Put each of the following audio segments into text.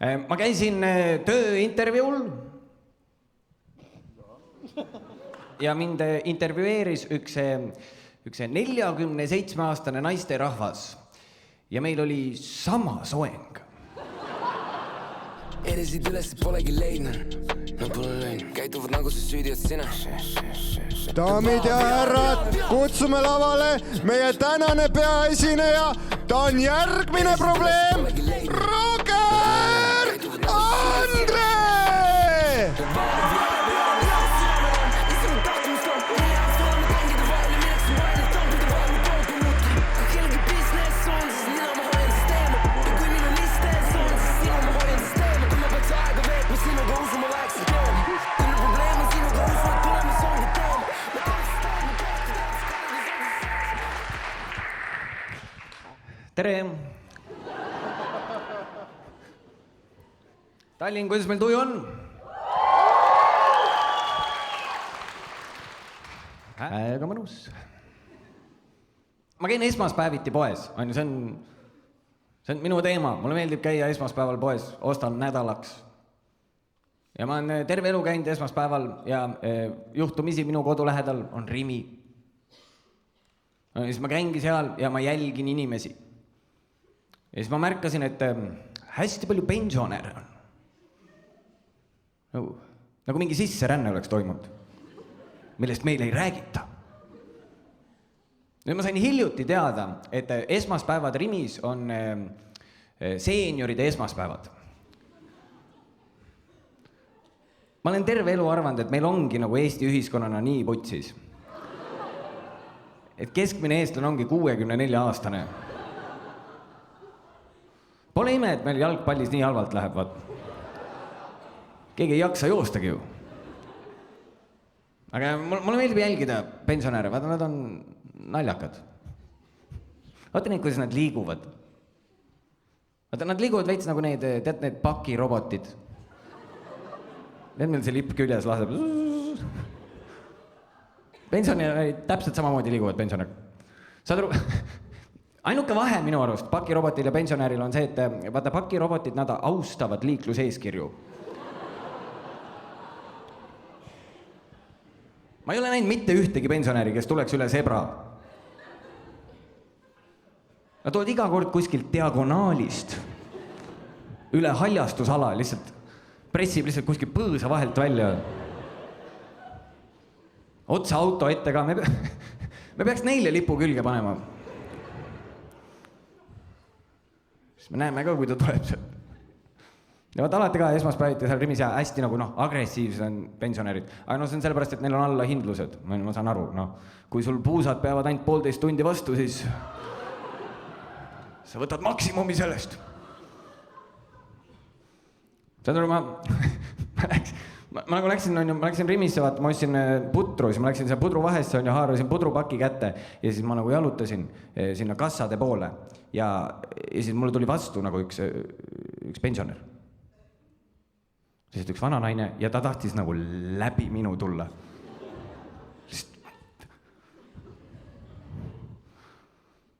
Ma käisin tööintervjuul ja mind intervjueeris üks 47-aastane naisterahvas ja meil oli sama soeng. Edesid üles polegi leidnud, ma pole leidnud, käituvad nagu sa süüdi, et sina. Daamid ja härrad, kutsume lavale meie tänane peaesineja, ta on järgmine probleem, Roger Andre! Tere! Tallinn, kuidas meil tuju on? Väga mõnus. Ma käin esmaspäeviti poes, see on minu teema. Mulle meeldib käia esmaspäeval poes, ostan nädalaks. Ja ma olen terve elu käinud esmaspäeval ja juhtumisi minu kodu lähedal on Rimi. Ja siis ma käingi seal ja ma jälgin inimesi. Ja siis ma märkasin, et hästi palju pensionäre on. Nagu mingi sisseränne oleks toimunud, millest meil ei räägita. Nüüd ma sain hiljuti teada, et esmaspäevad Rimis on seenioride esmaspäevad. Ma olen terve elu arvanud, et meil ongi nagu Eesti ühiskonnana nii putsis. Et keskmine eestlane ongi 64-aastane. Pole ime, et meil jalgpallis nii halvalt läheb, vaat. Keegi ei jaksa joostagi ju. Aga mulle meeldib jälgida pensionäre, vaata nad on naljakad. Vaata neid, kuidas nad liiguvad. Vaata nad liiguvad veits nagu need pakirobotid. Need meil see lipp küljes laseb. Pensionärid täpselt samamoodi liiguvad pensionär. Saad aru? Ainuke vahe minu arust pakirobotil ja pensionäril on see, et vaata pakirobotid, nad austavad liikluseeskirju. Ma ei ole näinud mitte ühtegi pensionäri, kes tuleks üle zebra. Nad tulevad iga kord kuskilt diagonaalist üle haljastusala, lihtsalt pressib lihtsalt kuskil põõsa vahelt välja. Otse auto ette ka, me peaks neile lipu külge panema. Me näeme ka, kui ta tuleb seal. Ja vaat alati ka esmaspäeviti seal Rimis ja hästi nagu agressiivsed on pensionärid. Aga see on sellepärast, et neil on alla hindlused. Ma saan aru, kui sul puusad peavad ainult 1,5 tundi vastu, siis sa võtad maksimumi sellest. Saad aru, ma nagu läksin Rimisse, vaata, ma ostsin putru, siis ma läksin seal pudru vahesse, haarasin pudrupaki kätte ja siis ma nagu jalutasin sinna kassade poole ja siis mulle tuli vastu nagu üks pensionär. Siis üks vana naine ja ta tahtis nagu läbi minu tulla.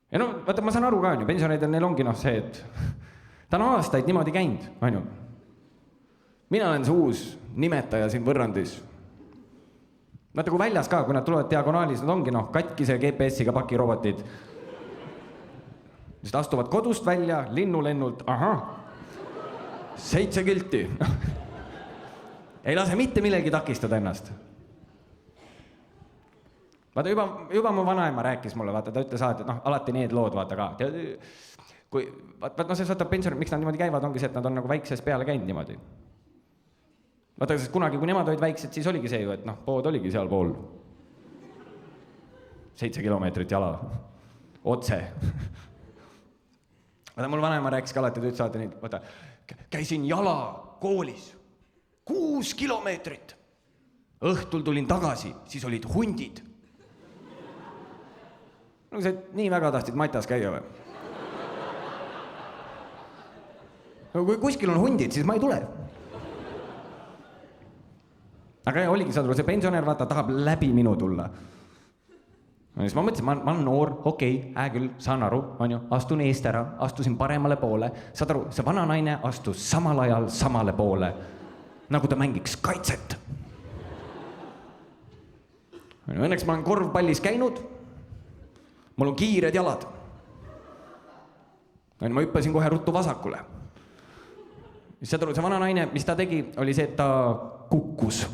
Ja vaata, ma saan aru ka, pensioneid neil ongi see, et ta on aastaid niimoodi käinud, Mina olen see uus nimetaja siin Võrrandis. Vaata, kui väljas ka, kui nad tulevad diagonaalis, nad ongi katkise GPS-iga pakirobotid. Sest astuvad kodust välja, linnulennult, 7 kilti. Ei lase mitte millegi takistada ennast. Vaata, juba mu vanaema rääkis mulle, vaata, ta ütles alati, et alati need lood, vaata ka. See võtab pensionär, miks nad niimoodi käivad, ongi see, et nad on nagu väikses peale käinud niimoodi. Vaata, sest kunagi, kui nemad olid väiksed, siis oligi see ju, et pood oligi seal pool. 7 kilomeetrit jala. Otse. Vaata, mul vanaema rääkis ka alati, ta ütles alati neid, vaata, käisin jala koolis. 6 kilomeetrit. Õhtul tulin tagasi, siis olid hundid. Nii väga tahtsid matas käia või? Kui kuskil on hundid, siis ma ei tule. Aga oligi, saad aru, see pensionär, vaata, tahab läbi minu tulla. Siis ma mõtlesin, ma olen noor, okei, hää küll, saan aru, on ju, astun eest ära, astusin paremale poole, saad aru, see vana naine astus samal ajal samale poole, nagu ta mängiks kaitset. Õnneks ma olen korvpallis käinud, mul on kiired jalad. Ma hüppasin kohe ruttu vasakule. Saad aru, see vana naine, mis ta tegi, oli see, et ta kukkus.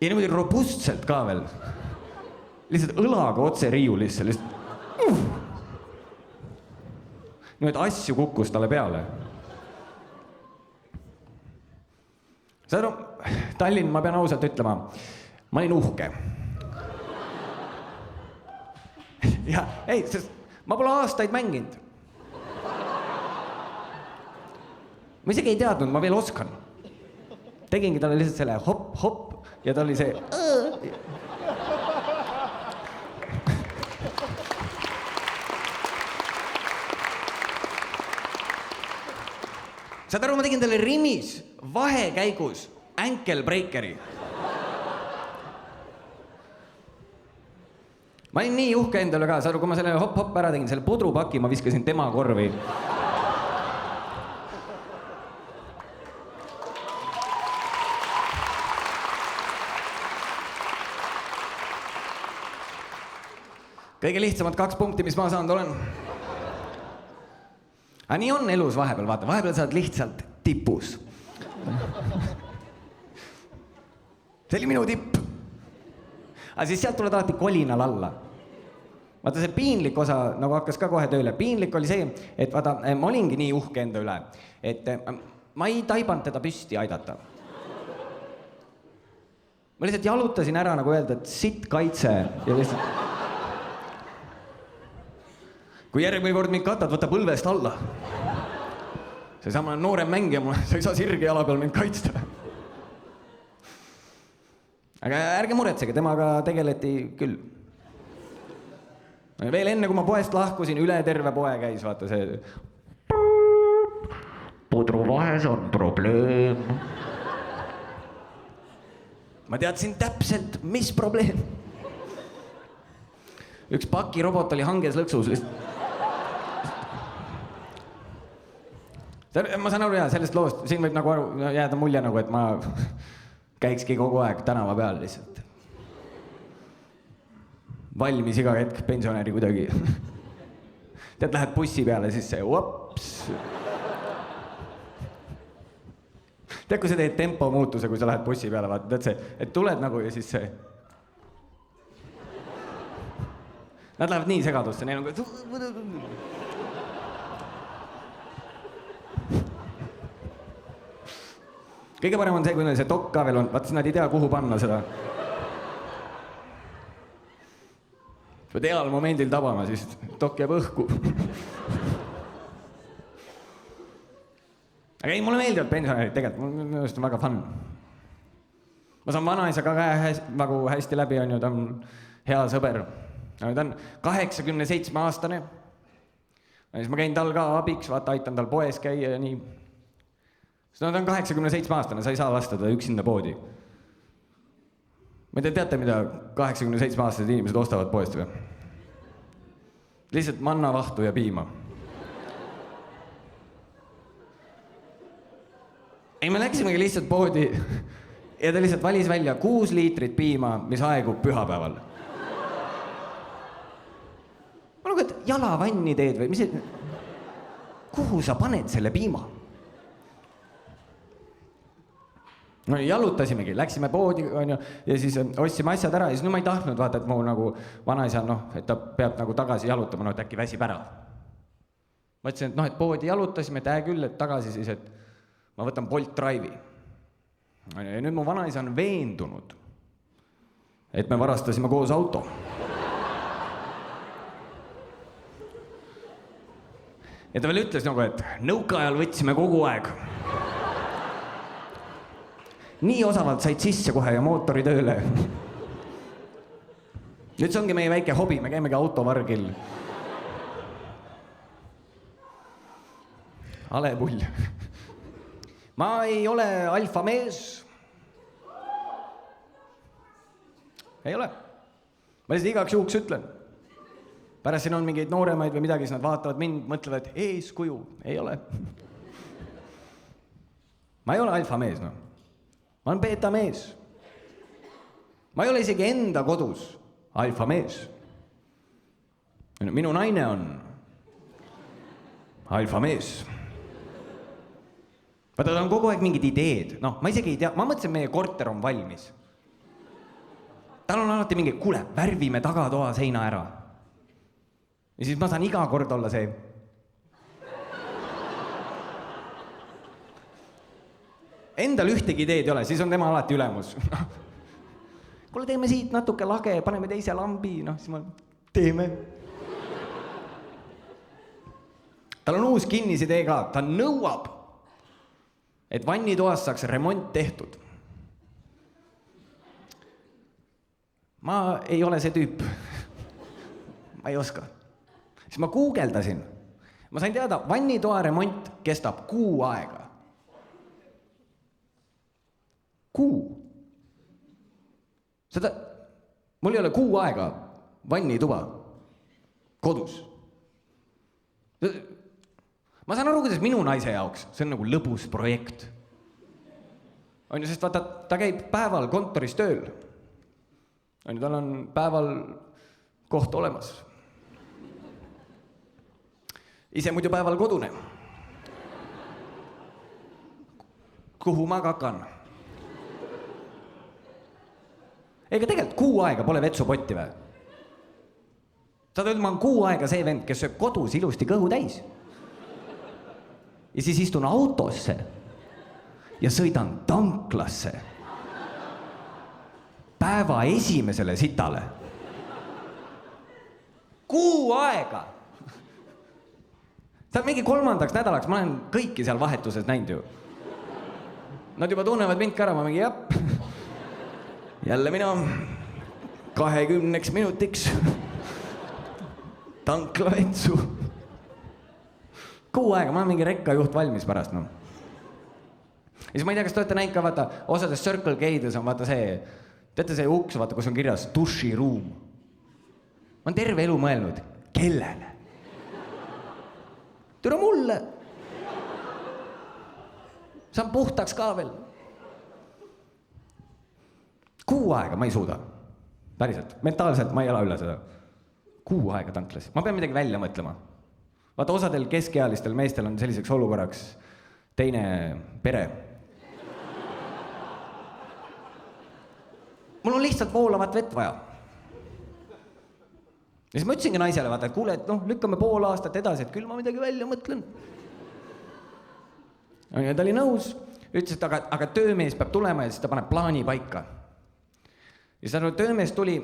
Ja niimoodi robustselt ka veel. Lihtsalt õlaga otse riiulisse. Niimoodi asju kukkus talle peale. Saad aru, Tallinn, ma pean ausalt ütlema, ma olin uhke. Ja, ei, sest ma pole aastaid mänginud. Ma isegi ei teadnud, ma veel oskan. Tegingi talle lihtsalt selle hop ja ta oli see... Saad aru, ma tegin talle rimis vahekäigus ankle breakeri. Ma olin nii uhke endale ka, saad aru, kui ma selle hop ära tegin, selle pudrupaki ma viskasin tema korvi. Kõige lihtsamad 2 punkti, mis ma saanud olen. Aga nii on elus vahepeal, vaata, vahepeal saad lihtsalt tipus. See oli minu tipp. Aga siis sealt tuled alati kolinal alla. Vaata, see piinlik osa nagu hakkas ka kohe tööle. Piinlik oli see, et vaata, ma olingi nii uhke enda üle, et ma ei taibanud teda püsti aidata. Ma lihtsalt jalutasin ära nagu öelda, et sitt kaitse ja lihtsalt... Kui järgmine kord mind katad, võta põlvest alla. See sama noorem mängija mulle, sa ei saa sirge jala peal mind kaitsta. Aga ärge muretsege, temaga tegeleti küll. Veel enne, kui ma poest lahkusin, üle terve poe käis, vaata see... Pudru vahes on probleem. Ma teadsin täpselt, mis probleem. Üks pakirobot oli hanges lõksus lihtsalt. Ma saan aru, jah, sellest loost, siin võib nagu jääda mulje nagu, et ma käikski kogu aeg tänava peal lihtsalt. Valmis iga hetk pensionäri kuidagi. Tead, lähed bussi peale, siis see ups. Tead, kui sa teed tempo muutuse, kui sa lähed bussi peale, vaata, tead see, et tuled nagu ja siis see... Nad lähevad nii segadusse, neil on... Kõige parem on see, kui neil see dokk ka veel on, vaat siis nad ei tea, kuhu panna seda. Pead heal momendil tabama, siis dokk jääb õhku. Aga ei, mulle meeldivad pensionärid tegelikult, minu arust on väga fun. Ma saan vanaisa ka nagu hästi läbi, on ju, ta on hea sõber. Ta on 87-aastane. Siis ma käin tal ka abiks, vaata, aitan tal poes käia ja nii. Ta on 87-aastane, sa ei saa lasta ta üksinda poodi. Ma ei tea, teate, mida 87-aastased inimesed ostavad poest või? Lihtsalt mannavahtu ja piima. Ei, me läksimegi lihtsalt poodi ja ta lihtsalt valis välja 6 liitrit piima, mis aegub pühapäeval. Ma nagu, et jalavanni teed või? Kuhu sa paned selle piima? No jalutasimegi, läksime poodi, on ju, ja siis ostsime asjad ära ja siis ma ei tahtnud vaata, et mu nagu vanaisa, et ta peab nagu tagasi jalutama, et äkki väsib ära. Ma ütlesin, et et poodi jalutasime, et küll, et tagasi siis, et ma võtan Bolt Drive'i. Ja nüüd mu vanaisa on veendunud, et me varastasime koos auto. Ja ta veel ütles nagu, et nõukaajal võtsime kogu aeg. Nii osavalt said sisse kohe ja mootori tööle. Nüüd see ongi meie väike hobi, me käimegi autovargil. Alepull. Ma ei ole alfamees. ei ole. Ma lihtsalt igaks juhuks ütlen. Pärast siin on mingeid nooremaid või midagi, siis nad vaatavad mind, mõtlevad, eeskuju, ei ole. Ma ei ole alfa mees, noh. Ma olen beeta mees. Ma ei ole isegi enda kodus alfa mees. Minu naine on alfa mees. Vaata, tal on kogu aeg mingid ideed. Noh, ma isegi ei tea, ma mõtlesin, meie korter on valmis. Tal on alati mingi, kuule, värvime tagatoa seina ära. Ja siis ma saan iga kord olla see. Endal ühtegi ideed ei ole, siis on tema alati ülemus. Kuule, teeme siit natuke lage, paneme teise lambi, noh, siis ma teeme. Tal on uus kinnisidee ka, ta nõuab, et vannitoas saaks remont tehtud. Ma ei ole see tüüp. Ma ei oska. Siis ma guugeldasin. Ma sain teada, vannitoa remont kestab 6 aega. Kuu. Mul ei ole 6 aega vannituba kodus. Ma saan aru, kuidas minu naise jaoks, see on nagu lõbus projekt. On ju, sest vaata, ta käib päeval kontoris tööl. On ju, tal on päeval koht olemas. Ise muidu päeval kodune. Kuhu ma kakan? Ega tegelikult 6 aega pole vetsupotti või? Saad öelda, ma olen 6 aega see vend, kes sööb kodus ilusti kõhu täis. Ja siis istun autosse ja sõidan tanklasse. Päeva esimesele sitale. 6 aega! Saad mingi 3. nädalaks, ma olen kõiki seal vahetuses näinud ju. Nad juba tunnevad mind ka ära, ma mingi japp. Jälle mina 20 minutiks tanklavetsu. 6 aega, ma olen mingi rekkajuht valmis pärast, noh. Ja siis ma ei tea, kas te olete näinud ka, vaata, osades Circle K-des on vaata see, teate see uks, vaata, kus on kirjas duširuum. Ma olen terve elu mõelnud, kellele? Türa mulle. Saan puhtaks ka veel. 6 aega ma ei suuda. Päriselt. Mentaalselt ma ei ela üle seda. 6 aega tanklas. Ma pean midagi välja mõtlema. Vaata, osadel keskealistel meestel on selliseks olukorraks teine pere. Mul on lihtsalt voolavat vett vaja. Ja siis ma ütlesingi naisele, vaata, et kuule, et noh, lükkame pool aastat edasi, et küll ma midagi välja mõtlen. Ja ta oli nõus, ütles, et aga töömees peab tulema ja siis ta paneb plaani paika. Ja siis töömees tuli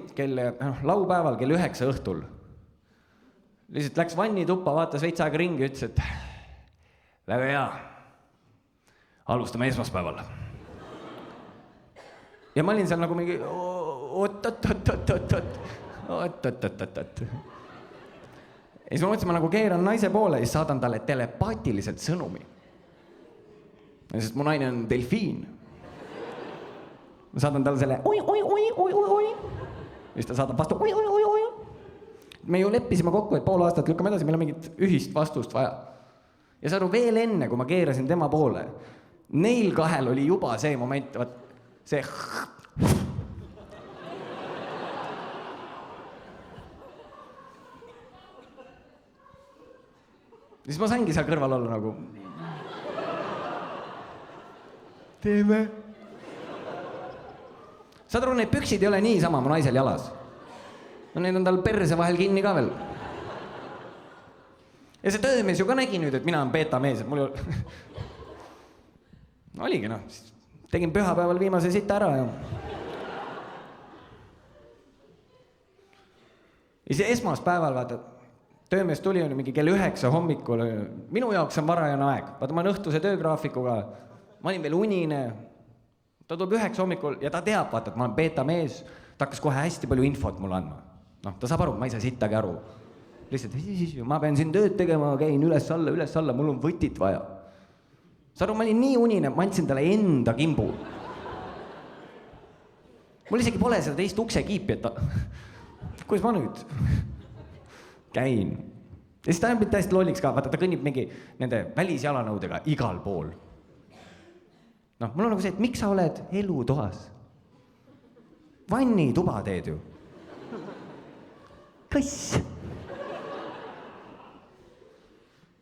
laupäeval kell 9 õhtul. Lihtsalt läks vannituppa, vaatas veits aega ringi ja ütles, et väga hea, alustame esmaspäeval. Ja ma olin seal nagu mingi oot. Ja siis ma mõtlesin, ma nagu keeran naise poole ja siis saadan talle telepaatiliselt sõnumi. Sest mu naine on delfiin. Ma saadan talle selle oi. Ja siis ta saadab vastu oi. Me ju leppisime kokku, et pool aastat lükkame edasi, meil on mingit ühist vastust vaja. Ja saadu veel enne, kui ma keerasin tema poole, neil kahel oli juba see moment, vaat see siis ma saingi seal kõrval olla nagu teeme. Saad aru, need püksid ei ole niisama mu naisel jalas. No need on tal perse vahel kinni ka veel. Ja see töömees ju ka nägi nüüd, et mina olen beeta mees, et mul ju no oligi noh, tegin pühapäeval viimase sita ära ja siis esmaspäeval vaata, töömees tuli mingi kell 9 hommikul, minu jaoks on varajane aeg, vaata ma olen õhtuse töögraafikuga, ma olin veel unine, ta tuleb 9 hommikul ja ta teab, vaata, et ma olen beeta mees, ta hakkas kohe hästi palju infot mulle andma. Noh, ta saab aru, ma ei saa sittagi aru. Lihtsalt, ma pean siin tööd tegema, käin üles-alla, mul on võtit vaja. Saad aru, ma olin nii unine, ma andsin talle enda kimbu. mul isegi pole seda teist uksekiipi, et kuidas ma nüüd käin. Ja siis ta on täiesti lolliks ka, vaata ta kõnnib mingi nende välisjalanõudega igal pool. Noh, mul on nagu see, et miks sa oled elutoas? Vanni tuba teed ju. Kass.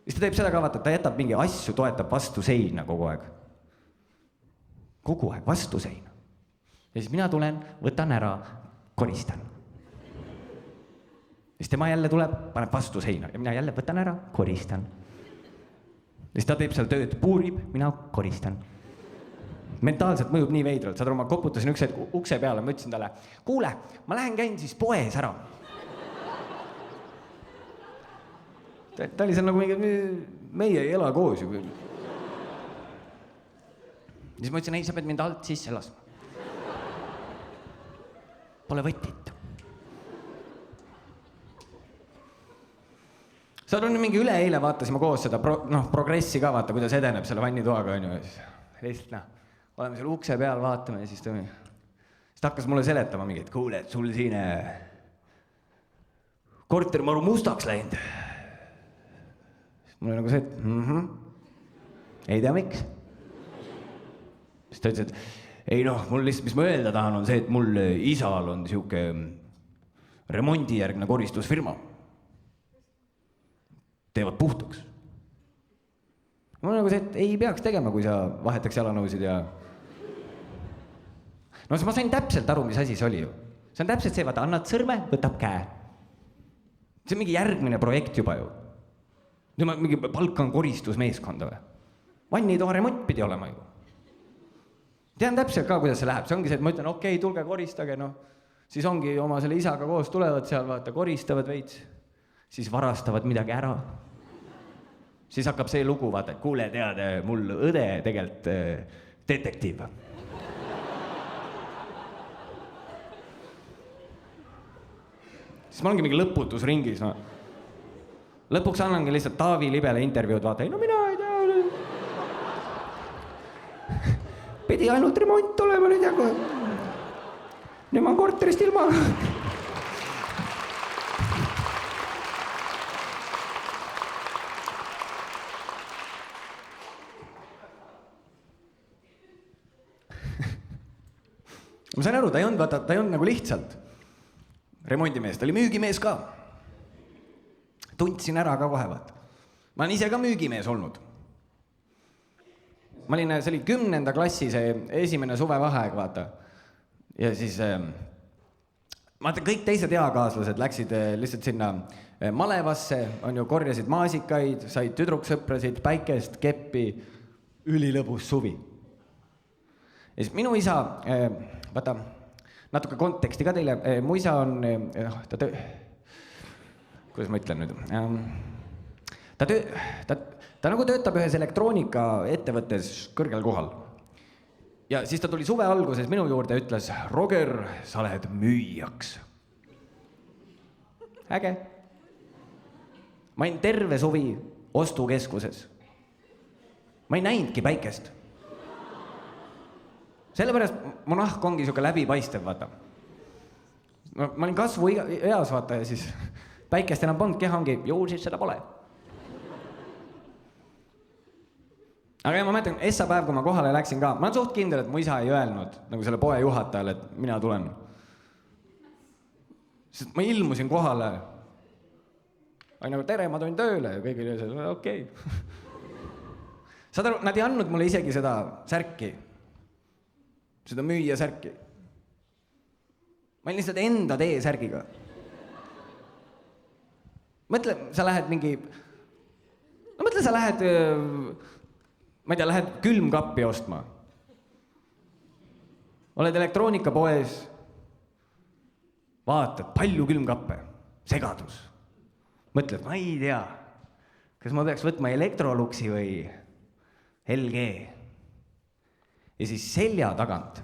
Siis ta teeb seda ka, vaata, ta jätab mingi asju, toetab vastu seina kogu aeg. Kogu aeg vastu seina. Ja siis mina tulen, võtan ära, koristan. Ja siis tema jälle tuleb, paneb vastu seina ja mina jälle võtan ära, koristan. Ja siis ta teeb seal tööd, puurib, mina koristan. Mentaalselt mõjub nii veidralt, saad aru, ma koputasin üks hetk ukse peale, ma ütlesin talle, kuule, ma lähen käin siis poes ära. Ta oli seal nagu mingi, meie ei ela koos ju. Siis ma ütlesin, ei, sa pead mind alt sisse laskma. Pole võtit. Saad on mingi üleeile vaatasime koos seda progressi ka, vaata, kuidas edeneb selle vannitoaga, on ju. Lihtsalt, oleme seal ukse peal, vaatame ja siis ta hakkas mulle seletama mingi, et kuule, et sul siin kortermaru mustaks läinud. Mul oli nagu see, et ei tea miks. Siis ta ütles, et ei noh, mul lihtsalt, mis ma öelda tahan, on see, et mul isal on siuke remondijärgne koristusfirma. Teevad puhtaks. Mul on nagu see, et ei peaks tegema, kui sa vahetaks jalanõusid ja... No siis ma sain täpselt aru, mis asi see oli ju. See on täpselt see, vaata, annad sõrme, võtab käe. See on mingi järgmine projekt juba ju. Mingi palkan koristusmeeskonda või? Vannitoa remont pidi olema ju. Tean täpselt ka, kuidas see läheb. See ongi see, et ma ütlen, okei, tulge koristage, noh. Siis ongi oma selle isaga koos tulevad seal, vaata, koristavad veits. Siis varastavad midagi ära. Siis hakkab see lugu, vaata, et kuule, tead, mul õde tegelikult detektiiv. Siis ma ongi mingi lõputusringis, no. Lõpuks annangi lihtsalt Taavi Libele intervjuud, vaata, ei no mina ei tea. Pidi ainult remont olema nüüd ja kohe. Nüüd ma korterist ilma. Ma sain aru, ta ei olnud nagu lihtsalt remondimees, ta oli müügimees ka. Tundsin ära ka kohe, vaata. Ma olen ise ka müügimees olnud. Ma olin, see oli 10. klassi see esimene suvevaheaeg, vaata. Ja siis, vaata, kõik teised eakaaslased läksid lihtsalt sinna malevasse, on ju, korjasid maasikaid, said tüdruksõprasid, päikest, keppi, ülilõbus suvi. Ja siis minu isa, vaata, natuke konteksti ka teile, mu isa on, kuidas ma ütlen nüüd, ta nagu töötab ühes elektroonika ettevõttes kõrgel kohal. Ja siis ta tuli suve alguses minu juurde ja ütles, Roger, sa lähed müüjaks. Äge. Ma olin terve suvi ostukeskuses. Ma ei näinudki päikest. Sellepärast mu nahk ongi siuke läbipaistev, vaata. Ma olin kasvu eas, vaata, ja siis päikest enam polnud, keha ongi, ju siis seda pole. Aga ma mäletan, päev, kui ma kohale läksin ka, ma olen suht kindel, et mu isa ei öelnud nagu selle poe juhatajale, et mina tulen. Sest ma ilmusin kohale. Oli nagu, tere, ma tulin tööle ja kõigil oli see, okei. Saad aru, nad ei andnud mulle isegi seda särki. Seda müüja särki. Ma olin lihtsalt enda tee särgiga. Mõtle, sa lähed mingi... No mõtle, sa lähed... Ma ei tea, lähed külmkappi ostma. Oled elektroonikapoes. Vaatad, palju külmkappe. Segadus. Mõtled, ma ei tea, kas ma peaks võtma Electroluxi või LG. Ja siis selja tagant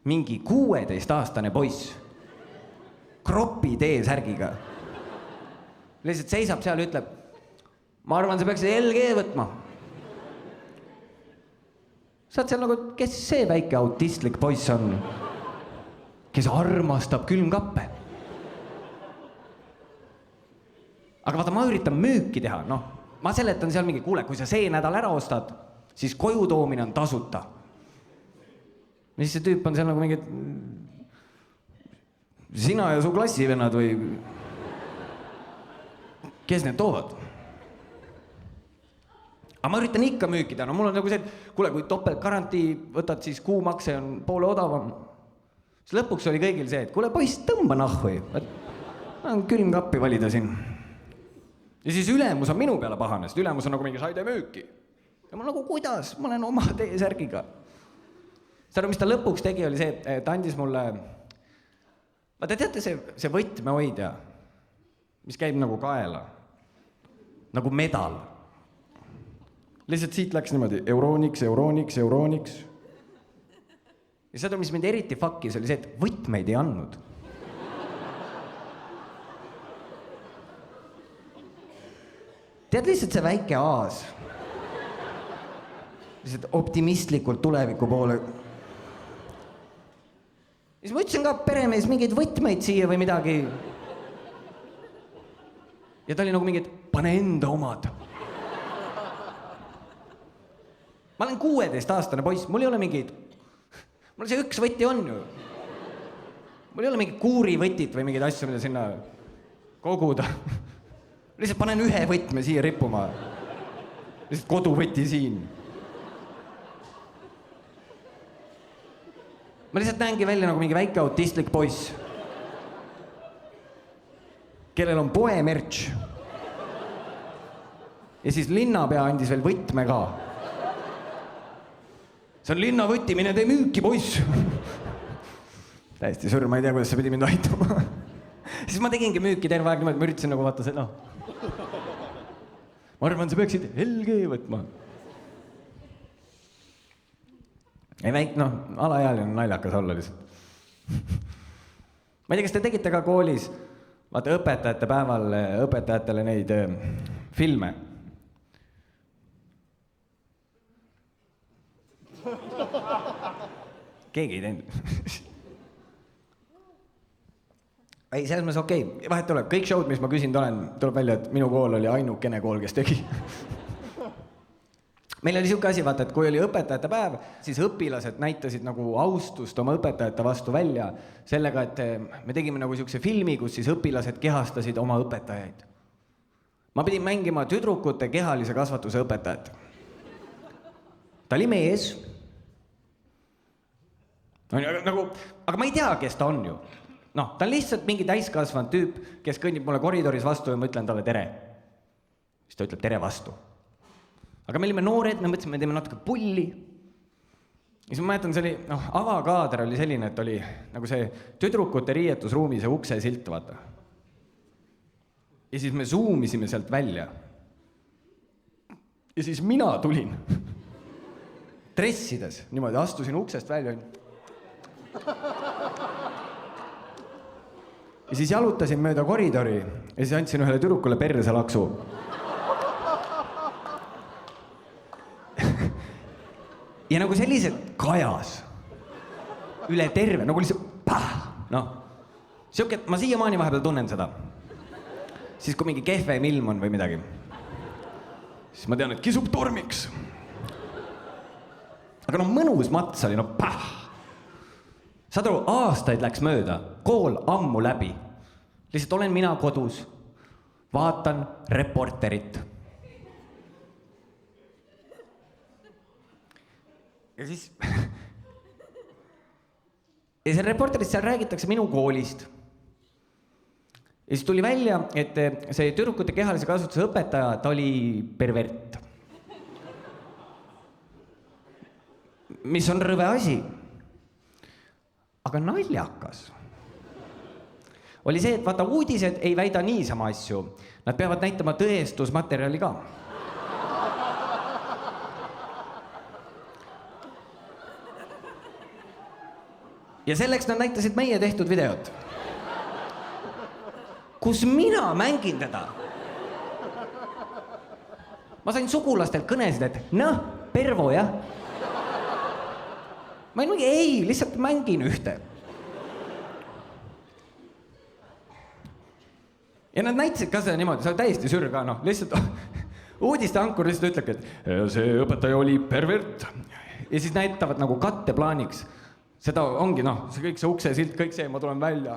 mingi 16-aastane poiss kropi T-särgiga lihtsalt seisab seal ja ütleb, ma arvan, sa peaks LG võtma. Saad seal nagu, kes see väike autistlik poiss on? kes armastab külmkappe. aga vaata, ma üritan müüki teha, noh, ma seletan seal mingi, kuule, kui sa see nädal ära ostad, siis koju toomine on tasuta. ja siis see tüüp on seal nagu mingi, sina ja su klassivennad või kes need toovad? aga ma üritan ikka müüki teha, no mul on nagu see, et kuule, kui topeltgarantii võtad, siis kuumakse on poole odavam. Siis lõpuks oli kõigil see, et kuule poiss, tõmba nahhu, ma on külmkappi valida siin. Ja siis ülemus on minu peale pahane, sest ülemus on nagu mingi saide müüki. Ja ma nagu, kuidas? Ma olen oma T-särgiga. Seda, mis ta lõpuks tegi, oli see, ta andis mulle, vaata teate see võtmehoidja, mis käib nagu kaela, nagu medal. Lihtsalt siit läks niimoodi Euroniks. Ja seda, mis mind eriti fuckis, oli see, et võtmeid ei andnud. Tead lihtsalt see väike aas. Lihtsalt optimistlikult tuleviku poole. Ja siis ma ütlesin ka peremees mingeid võtmeid siia või midagi. Ja ta oli nagu mingi, et pane enda omad. Ma olen 16-aastane poiss, mul ei ole mingid, mul see üks võti on ju. Mul ei ole mingid kuurivõtit või mingeid asju, mida sinna koguda. Lihtsalt panen ühe võtme siia rippuma. Lihtsalt koduvõti siin. Ma lihtsalt näengi välja nagu mingi väike autistlik poiss, kellel on poe merch. Ja siis linnapea andis veel võtme ka. See on linnavõti, mine tee müüki, poiss. Täiesti sõrm, ma ei tea, kuidas see pidi mind aitama. Siis ma tegingi müüki terve aeg niimoodi, ma üritasin nagu vaata see, noh. Ma arvan, sa peaksid LG võtma. Ei väik, noh, alaealine on naljakas olla lihtsalt. Ma ei tea, kas te tegite ka koolis, vaata õpetajate päeval õpetajatele neid filme. Keegi ei teinud. Ei, selles mõttes okei. Vahet tuleb, kõik showd, mis ma küsinud olen, tuleb välja, et minu kool oli ainukene kool, kes tegi. Meil oli siuke asi, vaata, et kui oli õpetajate päev, siis õpilased näitasid nagu austust oma õpetajate vastu välja sellega, et me tegime nagu siukse filmi, kus siis õpilased kehastasid oma õpetajaid. Ma pidin mängima tüdrukute kehalise kasvatuse õpetajat. Ta oli mees. Aga ma ei tea, kes ta on ju. Noh, ta on lihtsalt mingi täiskasvanud tüüp, kes kõnnib mulle koridoris vastu ja ma ütlen talle tere. Siis ta ütleb tere vastu. Aga me olime noored, me mõtlesime, me teeme natuke pulli. Ja siis ma mäletan, see oli, noh, avakaader oli selline, et oli nagu see tüdrukute riietusruumi see ukse silt, vaata. Ja siis me zoomisime sealt välja. Ja siis mina tulin dressides, niimoodi astusin uksest välja. Ja siis jalutasin mööda koridori ja siis andsin ühele tüdrukule perse laksu. Ja nagu sellised kajas üle terve, nagu lihtsalt noh. Siuke, ma siiamaani vahepeal tunnen seda. Siis kui mingi kehvem ilm on või midagi, siis ma tean, et kisub tormiks. Aga no mõnus mats oli, no Saad aru, aastaid läks mööda, kool ammu läbi. Lihtsalt olen mina kodus, vaatan Reporterit. Ja siis ja see Reporterist seal räägitakse minu koolist. Ja siis tuli välja, et see tüdrukute kehalise kasutuse õpetaja, ta oli pervert. Mis on rõve asi. Aga naljakas oli see, et vaata uudised ei väida niisama asju. Nad peavad näitama tõestusmaterjali ka. Ja selleks nad näitasid meie tehtud videot, kus mina mängin teda. Ma sain sugulastelt kõnesid, et noh, pervo, jah. Ma ei, lihtsalt mängin ühte. ja nad näitasid ka seda niimoodi, see on täiesti sür ka, noh, lihtsalt uudisteankur lihtsalt ütlebki, et see õpetaja oli pervert. Ja siis näitavad nagu katteplaaniks. Seda ongi, noh, see kõik see uksesilt, kõik see, ma tulen välja.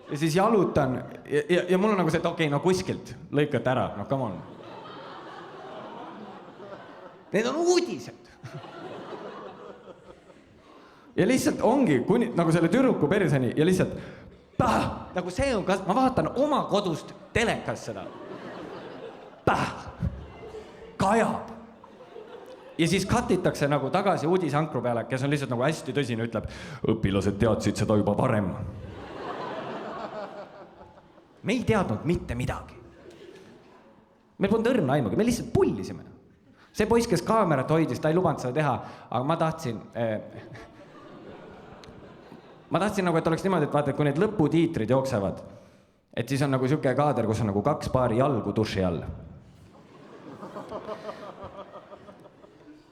Ja siis jalutan ja mul on nagu see, et okei, no kuskilt lõikate ära, no come on. Need on uudised. Ja lihtsalt ongi kuni, nagu selle tüdruku perseni ja lihtsalt nagu see on, ma vaatan oma kodust telekas seda. Kajab. Ja siis katitakse nagu tagasi uudisankru peale, kes on lihtsalt nagu hästi tõsine, ütleb, õpilased teadsid seda juba varem. Me ei teadnud mitte midagi. Meil polnud õrna aimugi, me lihtsalt pullisime. See poiss, kes kaamerat hoidis, ta ei lubanud seda teha, aga ma tahtsin nagu, et oleks niimoodi, et vaata, et kui need lõputiitrid jooksevad, et siis on nagu siuke kaader, kus on nagu 2 paari jalgu duši all.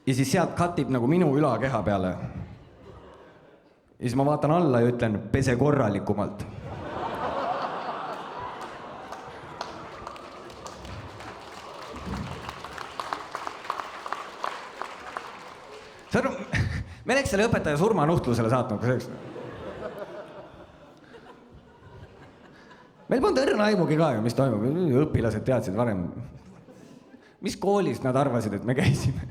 Ja siis sealt katib nagu minu ülakeha peale. Ja siis ma vaatan alla ja ütlen, pese korralikumalt. Me läks selle õpetaja surmanuhtlusele saatnud, kui see meil polnud õrna aimugi ka ju, mis toimub. Õpilased teadsid varem. Mis koolis nad arvasid, et me käisime?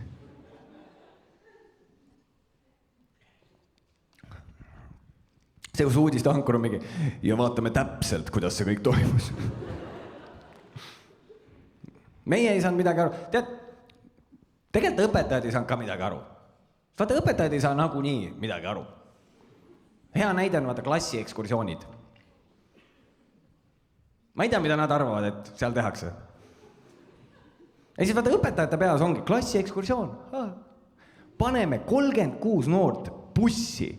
See kus uudisteankur on mingi ja vaatame täpselt, kuidas see kõik toimus. Meie ei saanud midagi aru. Tead, tegelikult õpetajad ei saanud ka midagi aru. Vaata, õpetajad ei saa nagunii midagi aru. Hea näide on vaata klassi ekskursioonid. Ma ei tea, mida nad arvavad, et seal tehakse. Ja siis vaata, õpetajate peas ongi klassi ekskursioon. Paneme 36 noort bussi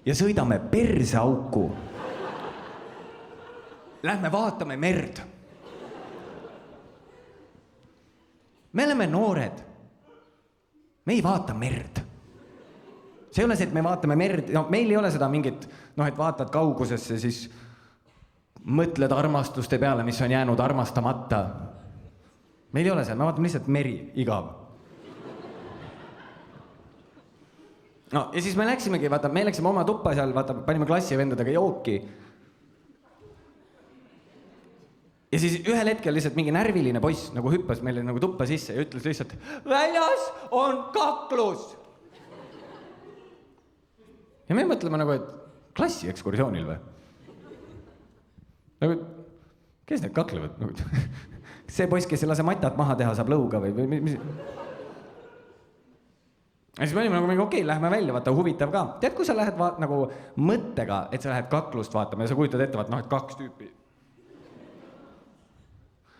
ja sõidame perseauku. Lähme vaatame merd. Me oleme noored. Me ei vaata merd. See ei ole see, et me vaatame merd. No, meil ei ole seda mingit, noh, et vaatad kaugusesse, siis mõtled armastuste peale, mis on jäänud armastamata. Meil ei ole see, me vaatame lihtsalt meri, igav. No, ja siis me läksimegi, vaata, me läksime oma tuppa seal, vaata, panime klassivendadega jooki. Ja siis ühel hetkel lihtsalt mingi närviline poiss nagu hüppas meile nagu tuppa sisse ja ütles lihtsalt, väljas on kaklus. Ja me mõtleme nagu, et klassi ekskursioonil või? Nagu, kes need kaklevad? See poiss, kes ei lase matat maha teha, saab lõuga või mis? Ja siis me olime nagu, okei, lähme välja, vaata, huvitav ka. Tead, kui sa lähed nagu mõttega, et sa lähed kaklust vaatama ja sa kujutad ette, vaat, noh, et 2 tüüpi.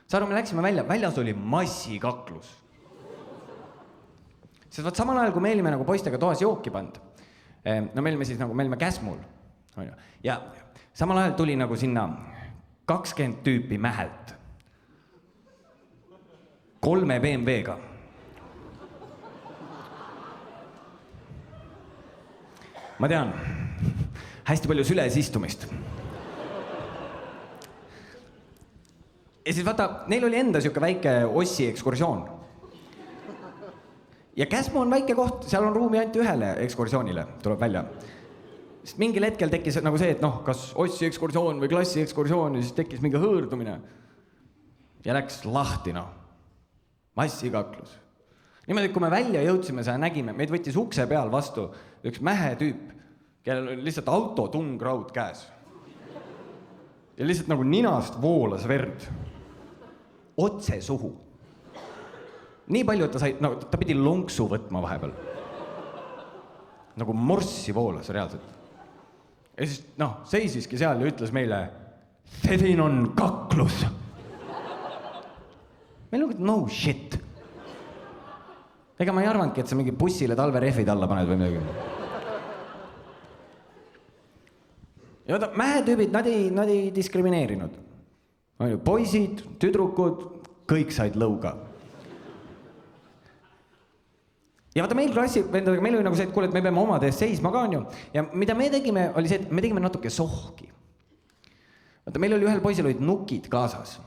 Sa aru, me läksime välja, väljas oli massikaklus. Sest vaat samal ajal, kui me olime nagu poistega toas jooki pand, no me olime siis nagu, me olime Käsmul. Ja samal ajal tuli nagu sinna 20 tüüpi mähelt. 3 BMW-ga. Ma tean, hästi palju süles istumist. Ja siis vaata, neil oli enda siuke väike Ossi ekskursioon. Ja Käsmu on väike koht, seal on ruumi ainult ühele ekskursioonile, tuleb välja. Sest mingil hetkel tekkis nagu see, et noh, kas Ossi ekskursioon või klassi ekskursioon ja siis tekkis mingi hõõrdumine. Ja läks lahti, noh. Massikaklus. Niimoodi, kui me välja jõudsime, seda nägime, meid võttis ukse peal vastu üks mähe tüüp, kellel oli lihtsalt autotungraud käes. Ja lihtsalt nagu ninast voolas verd. Otse suhu. Nii palju, et ta sai, no, ta pidi lonksu võtma vahepeal. Nagu morssi voolas reaalselt. Ja siis, noh, seisiski seal ja ütles meile, siin on kaklus. Meil on no shit. Ega ma ei arvanudki, et sa mingi bussile talverehvid alla paned või midagi. Ja vaata, mähetüübid, nad ei diskrimineerinud. Poisid, tüdrukud, kõik said lõuga. Ja vaata, meil klassivendadega, meil oli nagu see, et kuule, et me peame omade eest seisma ka, on ju. Ja mida me tegime, oli see, et me tegime natuke sohki. Vaata, meil oli ühel poisil olid nukid kaasas.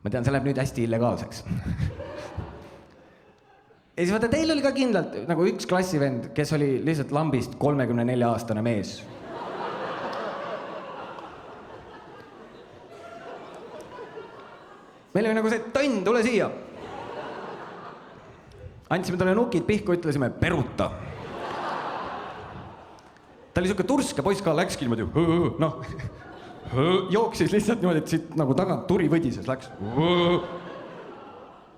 Ma tean, see läheb nüüd hästi illegaalseks. Ja siis vaata, teil oli ka kindlalt nagu üks klassivend, kes oli lihtsalt lambist 34-aastane mees. Meil oli nagu see, Tonn, tule siia. Andsime talle nukid pihku, ütlesime, peruta. Ta oli siuke turske poiss ka, läkski niimoodi, noh, jooksis lihtsalt niimoodi, et siit nagu tagant turi võdises läks.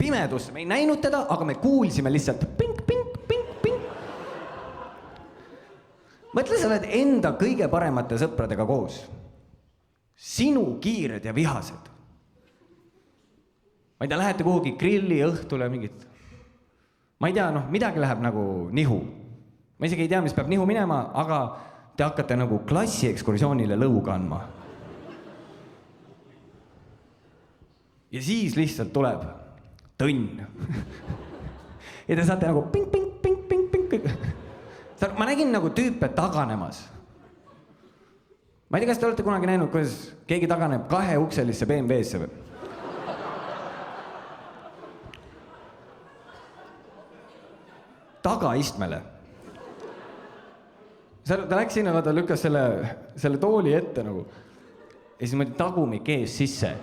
Pimedusse, me ei näinud teda, aga me kuulsime lihtsalt pink, pink, pink, pink. Mõtle, sa oled enda kõige paremate sõpradega koos. Sinu kiired ja vihased. Ma ei tea, lähete kuhugi grilli õhtule mingit. Ma ei tea, noh, midagi läheb nagu nihu. Ma isegi ei tea, mis peab nihu minema, aga te hakkate nagu klassiekskursioonile lõuga andma. Ja siis lihtsalt tuleb Tõnn. Ja te saate nagu ping, ping, ping, ping, ping. Ma nägin nagu tüüpe taganemas. Ma ei tea, kas te olete kunagi näinud, kuidas keegi taganeb 2-ukselisse BMW-sse või? Tagaistmele. Ta läks sinna, vaata, lükkas selle tooli ette nagu. Ja siis mõni tagumik ees sisse.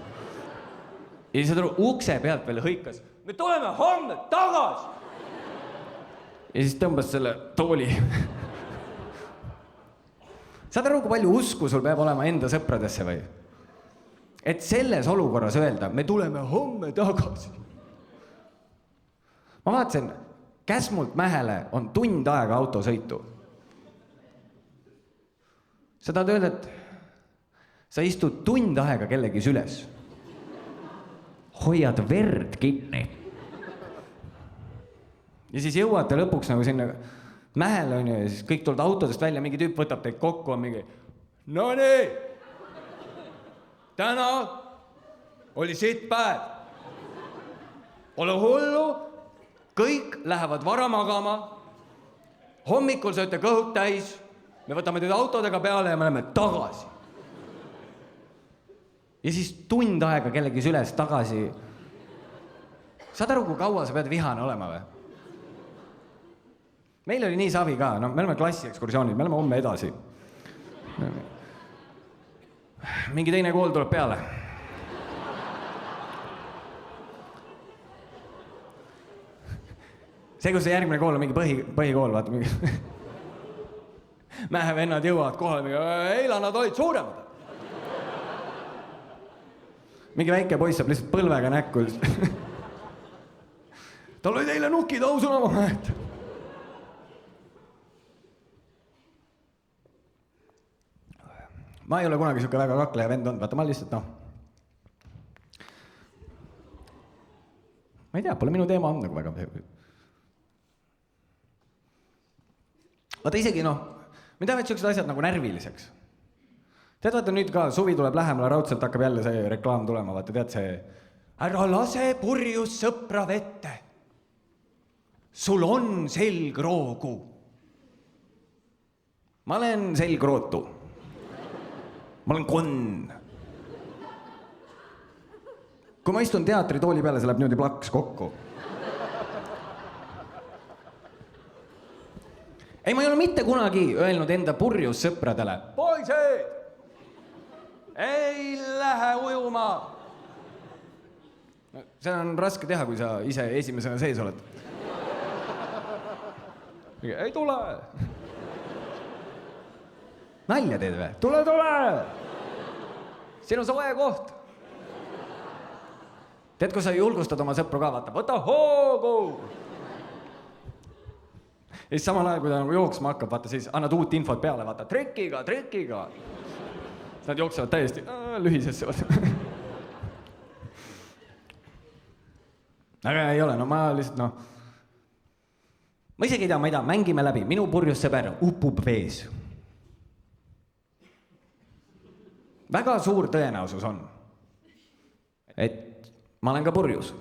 Ja siis ukse pealt veel hõikas. Me tuleme homme tagasi. Ja siis tõmbas selle tooli. Saad aru, kui palju usku sul peab olema enda sõpradesse või? Et selles olukorras öelda, me tuleme homme tagasi. Ma vaatasin, Käsmult Mähele on tund aega autosõitu. Sa tahad öelda, et sa istud tund aega kellegi süles. Hoiad verd kinni. Ja siis jõuate lõpuks nagu sinna Mähele on ja siis kõik tuled autodest välja, mingi tüüp võtab teid kokku, on mingi no nii, täna oli sitt päev. Ole hullu, kõik lähevad vara magama, hommikul sööte kõhud täis, me võtame teid autodega peale ja me läheme tagasi. Ja siis tund aega kellegi süles tagasi. Saad aru, kui kaua sa pead vihane olema või? Meil oli nii savi ka, no me oleme klassiekskursioonid, me oleme homme edasi. Mingi teine kool tuleb peale. See, kus see järgmine kool on mingi põhikool, vaata mingi. Mähe vennad jõuavad kohale, mingi, eila nad olid suuremad. Mingi väike poiss saab lihtsalt põlvega näkku. Tal olid eile nukid ausuna, ma mäletan. Ma ei ole kunagi siuke väga kakleja vend olnud, vaata ma lihtsalt ma ei tea, pole minu teema on nagu väga. Vaata isegi me teame, et siuksed asjad nagu närviliseks. Tead, vaata nüüd ka suvi tuleb lähemale, raudselt hakkab jälle see reklaam tulema, vaata tead see ära lase purjus sõpra vette. Sul on selgroogu. Ma olen selgrootu. Ma olen konn. Kui ma istun teatritooli peale, see läheb niimoodi plaks kokku. Ei, ma ei ole mitte kunagi öelnud enda purjus sõpradele. Poised! Ei lähe ujuma! Seda on raske teha, kui sa ise esimesena sees oled. Ei tule! Nalja teed või? Tule! Siin on soe koht. Tead, kui sa julgustad oma sõpru ka, vaata, võta hoogu! Ja siis samal ajal, kui ta nagu jooksma hakkab, vaata, siis annad uut infot peale, vaata, trikiga. Nad jooksevad täiesti lühisesse, vaata. Aga ei ole, ma lihtsalt, ma isegi ei tea, mängime läbi, minu purjus sõber upub vees. Väga suur tõenäosus on, et ma olen ka purjus.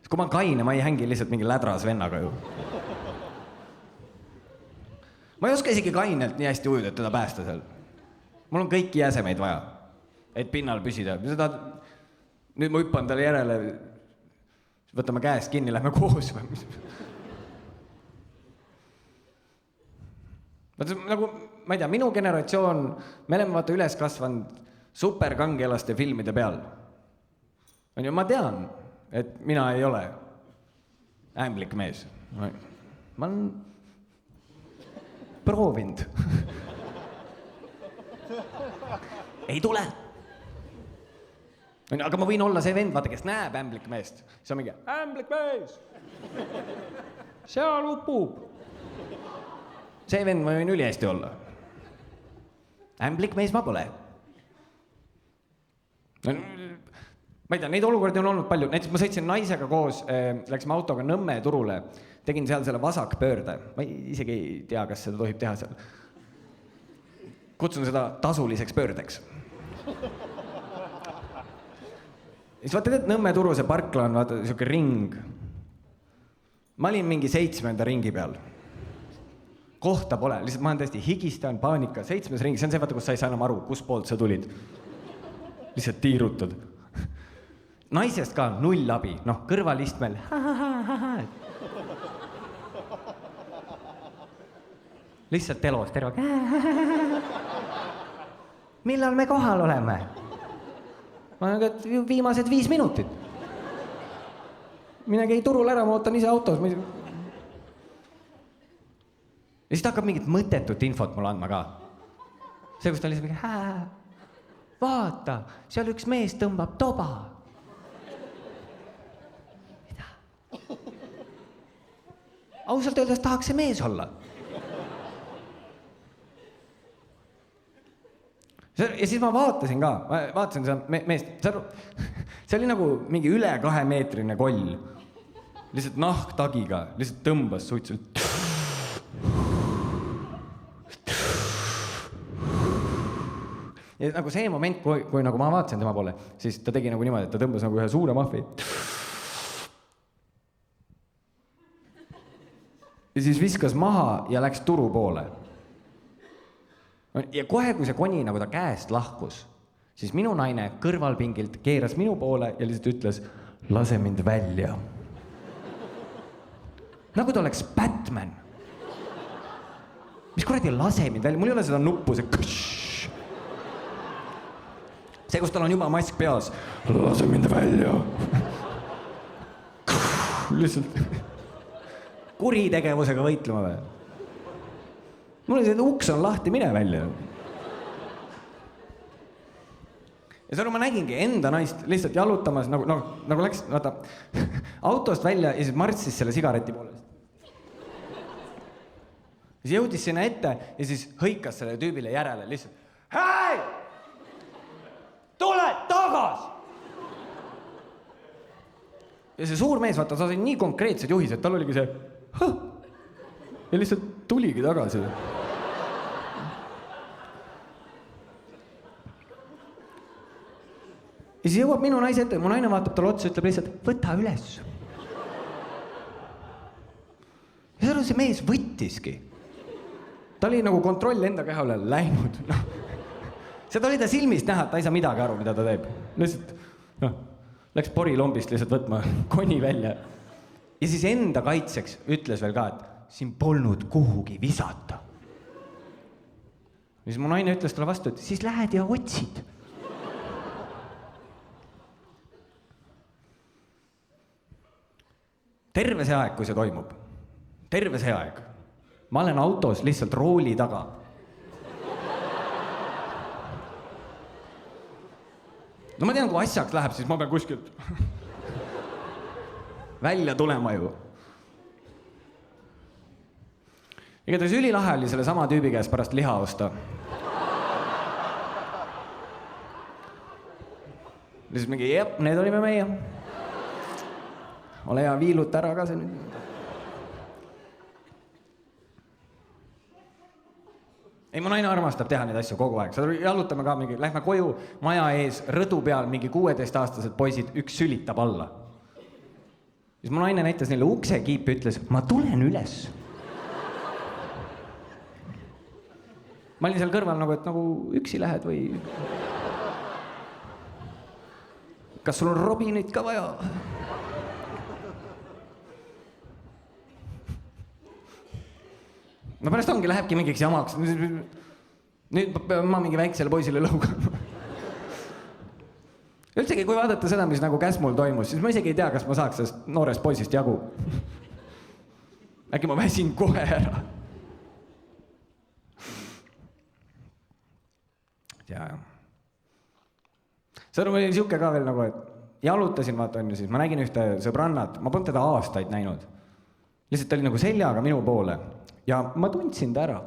Kui ma kaine, ma ei hängi lihtsalt mingi lädras vennaga ju. Ma ei oska isegi kainelt nii hästi ujuda, et teda päästa seal. mul on kõiki jäsemeid vaja, et pinnal püsida. Nüüd ma hüppan talle järele, võtame käest kinni, lähme koos. Nagu, ma ei tea, minu generatsioon, me oleme vaata üles kasvanud superkangelaste filmide peal. Ma tean, et mina ei ole ämblik mees. Ma olen proovinud. Ei tule. Aga ma võin olla see vend, vaata, kes näeb ämblik meest. See on mingi, ämblik mees. Seal upub. See vend ma võin üli hästi olla. Ämblik mees ma pole. Ma ei tea, neid olukordi on olnud palju. Näiteks ma sõitsin naisega koos, läksime autoga Nõmme turule, tegin seal selle vasakpöörde. Ma isegi ei tea, kas seda tohib teha seal. Kutsun seda tasuliseks pöördeks. Siis vaata, et Nõmme turu see parkla on vaata siuke ring. Ma olin mingi 7. ringi peal. Kohta pole, lihtsalt ma olen täiesti higistan, paanika, 7. ring, see on see vaata, kus sa ei saa enam aru, kus poolt sa tulid. Lihtsalt tiirutad. Naisest ka 0 abi, kõrvalistmel. Lihtsalt telos terve. Millal me kohal oleme? Ma olen, et viimased 5 minutit. Mine käi turul ära, ma ootan ise autos. Ja siis ta hakkab mingit mõttetut infot mulle andma ka. See, kus ta lihtsalt mingi, vaata, seal üks mees tõmbab toba. Mida? Ausalt öeldes tahaks see mees olla. Ja siis ma vaatasin ka, seda meest. See oli nagu mingi üle 2-meetrine koll. Lihtsalt nahktagiga, lihtsalt tõmbas suitselt. Ja nagu see moment, kui nagu ma vaatasin tema poole, siis ta tegi nagu niimoodi, et ta tõmbas nagu ühe suure mahvi. Ja siis viskas maha ja läks turu poole. Ja kohe, kui see koni nagu ta käest lahkus, siis minu naine kõrvalpingilt keeras minu poole ja lihtsalt ütles, lase mind välja. Nagu ta oleks Batman. Mis kuradi lase mind välja? Mul ei ole seda nuppu, see kõšš. See, kus tal on juba mask peas. Lase mind välja. Lihtsalt kuritegevusega võitlema või? Mul on see, et uks on lahti, mine välja. Ja seal ma nägingi enda naist lihtsalt jalutamas, nagu läks vaata, autost välja ja siis martsis selle sigareti poolest. Siis jõudis sinna ette ja siis hõikas selle tüübile järele lihtsalt. Hei! Tule tagas! Ja see suur mees, vaata, sa sain nii konkreetsed juhised, tal oligi see ja lihtsalt tuligi tagasi. Ja siis jõuab minu naise ette, mu naine vaatab talle otsa, ütleb lihtsalt, võta üles. Ja see mees võttiski. Ta oli nagu kontroll enda keha üle läinud. Seda oli ta silmist näha, et ta ei saa midagi aru, mida ta teeb. Lihtsalt, läks porilombist lihtsalt võtma koni välja. Ja siis enda kaitseks ütles veel ka, et siin polnud kuhugi visata. Ja siis mu naine ütles talle vastu, et siis lähed ja otsid. Terve see aeg, kui see toimub. Terve see aeg. Ma olen autos lihtsalt rooli taga. No ma tean, kui asjaks läheb, siis ma pean kuskilt välja tulema ju. Igatahes ülilahe oli selle sama tüübi käes pärast liha osta. Lihtsalt mingi, need olime meie. Ole hea, viilut ära ka see nüüd. Ei, mu naine armastab teha neid asju kogu aeg. Jalutame ka mingi, lähme koju, maja ees, rõdu peal, mingi 16-aastased poisid, üks sülitab alla. Siis mu naine näitas neile uksekiipi, ütles, ma tulen üles. ma olin seal kõrval nagu, et nagu üksi lähed või... Kas sul on Robinit ka vaja? No pärast ongi, lähebki mingiks jamaks. Nüüd ma mingi väiksele poisile lõugan. Üldsegi, kui vaadata seda, mis nagu Käsmul toimus, siis ma isegi ei tea, kas ma saaks sellest noorest poisist jagu. Äkki ma väsin kohe ära. Ja. Sõnum oli siuke ka veel nagu, et jalutasin, vaata on ju siis, ma nägin ühte sõbrannat, ma polnud teda aastaid näinud. Lihtsalt ta oli nagu seljaga minu poole ja ma tundsin ta ära.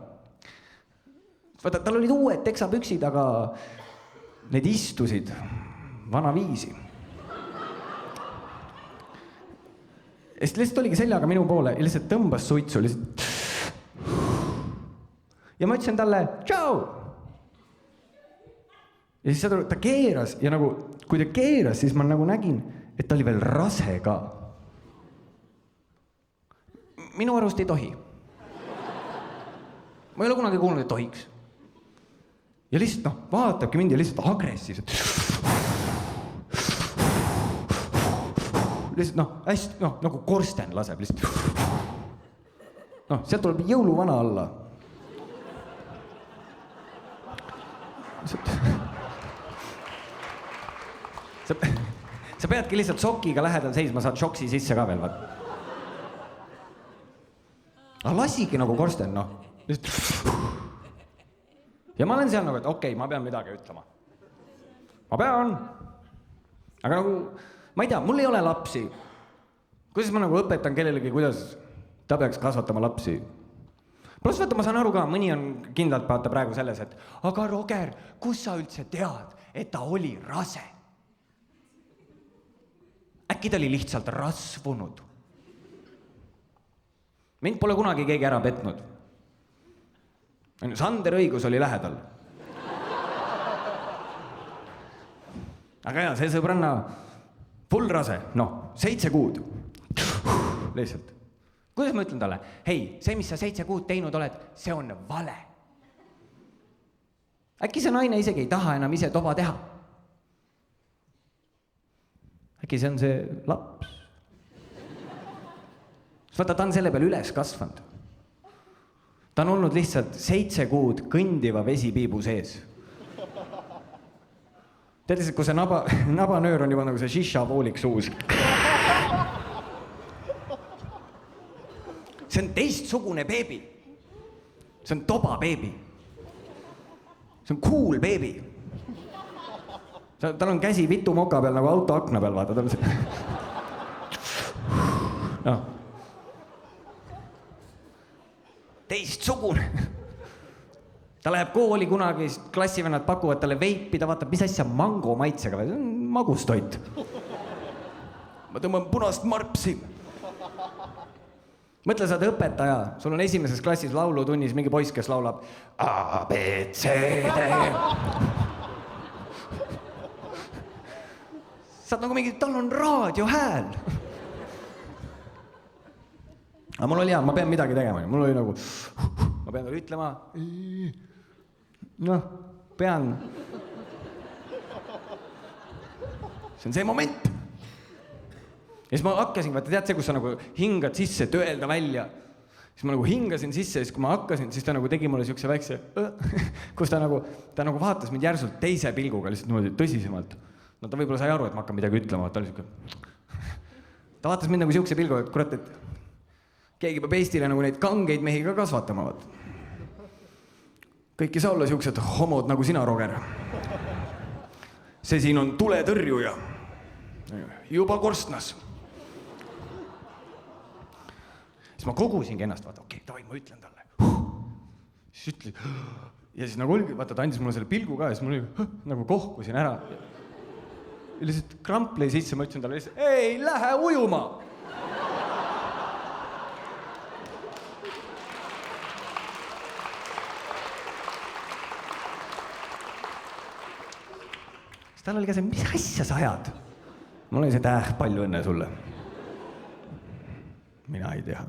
Vaata, tal olid uued teksapüksid, aga need istusid vana viisi. Ja siis lihtsalt oligi seljaga minu poole ja lihtsalt tõmbas suitsu lihtsalt. Ja ma ütlesin talle, tšau! Ja siis ta keeras ja nagu, kui ta keeras, siis ma nagu nägin, et ta oli veel rase ka. Minu arust ei tohi. Ma ei ole kunagi kuulnud, et tohiks. Ja lihtsalt vaatabki mind ja lihtsalt agressiivselt. Lihtsalt hästi, nagu korsten laseb lihtsalt. Sealt tuleb jõuluvana alla. Sa peadki lihtsalt sokiga lähedal seisma, saad šoksi sisse ka veel, vaat. Aga lasigi nagu korsten, Ja ma olen seal nagu, et okei, ma pean midagi ütlema. Ma pean. Aga nagu, ma ei tea, mul ei ole lapsi. Kuidas ma nagu õpetan kellelegi, kuidas ta peaks kasvatama lapsi? Plus vaata, ma saan aru ka, mõni on kindlalt vaata praegu selles, et aga Roger, kus sa üldse tead, et ta oli rase? Äkki ta oli lihtsalt rasvunud. Mind pole kunagi keegi ära petnud. Sander Õigus oli lähedal. Aga see sõbranna full rase, 7 kuud. Lihtsalt. Kuidas ma ütlen talle? Hei, see, mis sa 7 kuud teinud oled, see on vale. Äkki see naine isegi ei taha enam ise toba teha? Äkki see on see laps? Vaata, ta on selle peal üles kasvanud. Ta on olnud lihtsalt 7 kuud kõndiva vesipiibu sees. Tead lihtsalt, kui see nabanöör on juba nagu see shisha-voolik suus. See on teistsugune beebi. See on toba beebi. See on cool beebi. Tal on käsi vitu moka peal nagu auto akna peal, vaata. Ta on see... Teistsugune. Ta läheb kooli kunagi, klassivennad pakuvad talle veipi, ta vaatab, mis asja mango maitsega või, see on magustoit. Ma tõmban punast marpsi. Mõtle, sa oled õpetaja, sul on esimeses klassis laulutunnis mingi poiss, kes laulab A, B, C, D. Saad nagu mingi, tal on raadiohääl. Aga mul oli hea, ma pean midagi tegema. Mul oli nagu, ma pean talle ütlema. Pean. See on see moment. Ja siis ma hakkasin, vaata tead see, kus sa nagu hingad sisse, et öelda välja. Siis ma nagu hingasin sisse ja siis kui ma hakkasin, siis ta nagu tegi mulle siukse väikse, kus ta nagu vaatas mind järsult teise pilguga, lihtsalt niimoodi tõsisemalt. No ta võib-olla sai aru, et ma hakkan midagi ütlema, ta oli siuke. Ta vaatas mind nagu siukse pilgu, et kurat, et keegi peab Eestile nagu neid kangeid mehi ka kasvatama, vaat. Kõik ei saa olla siuksed homod nagu sina, Roger. See siin on tuletõrjuja. Juba korstnas. Siis ma kogusingi ennast, vaata, okei, davai, ma ütlen talle. Siis ütli. Ja siis nagu olgi, vaata, ta andis mulle selle pilgu ka ja siis mul nagu kohkusin ära. Ja lihtsalt kramp lõi sisse, ma ütlesin talle lihtsalt, ei, lähe ujuma! Tal oli ka see, mis asja sa ajad? Mul oli see, palju õnne sulle. Mina ei tea.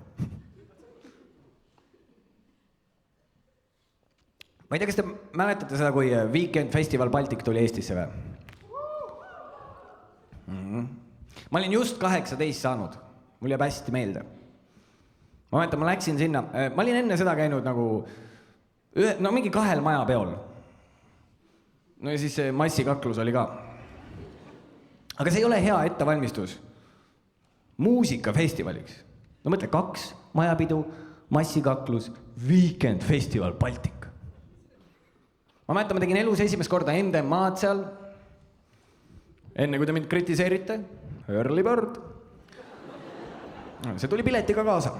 Ma ei tea, kas te mäletate seda, kui Weekend Festival Baltic tuli Eestisse või? Ma olin just 18 saanud. Mul jääb hästi meelde. Ma mäletan, ma läksin sinna. Ma olin enne seda käinud nagu mingi 2 majapeol. No ja siis see massikaklus oli ka. Aga see ei ole hea ettevalmistus muusikafestivaliks. No mõtle, 2 majapidu, massikaklus, Weekend Festival Baltic. Ma mäletan, ma tegin elus esimest korda MDMA-d seal. Enne kui te mind kritiseerite, early bird. See tuli piletiga kaasa.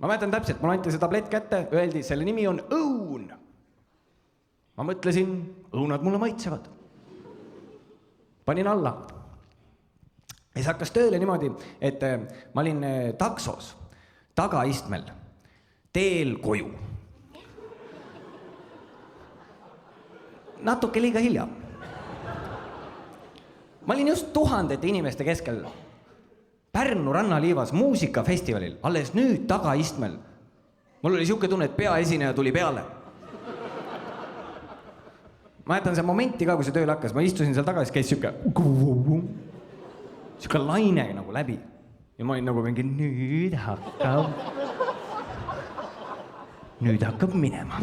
Ma mäletan täpselt, mul anti see tablett kätte, öeldi, selle nimi on õun. Ma mõtlesin, õunad mulle maitsevad. Panin alla. Ja see hakkas tööle niimoodi, et ma olin taksos, tagaistmel, teel koju. Natuke liiga hilja. Ma olin just tuhandete inimeste keskel Pärnu rannaliivas muusikafestivalil, alles nüüd tagaistmel. Mul oli siuke tunne, et peaesineja tuli peale. Ma jätan see momenti ka, kui see tööl hakkas. Ma istusin seal tagasi, käis siuke laine nagu läbi. Ja ma olin nagu mingi, nüüd hakkab minema.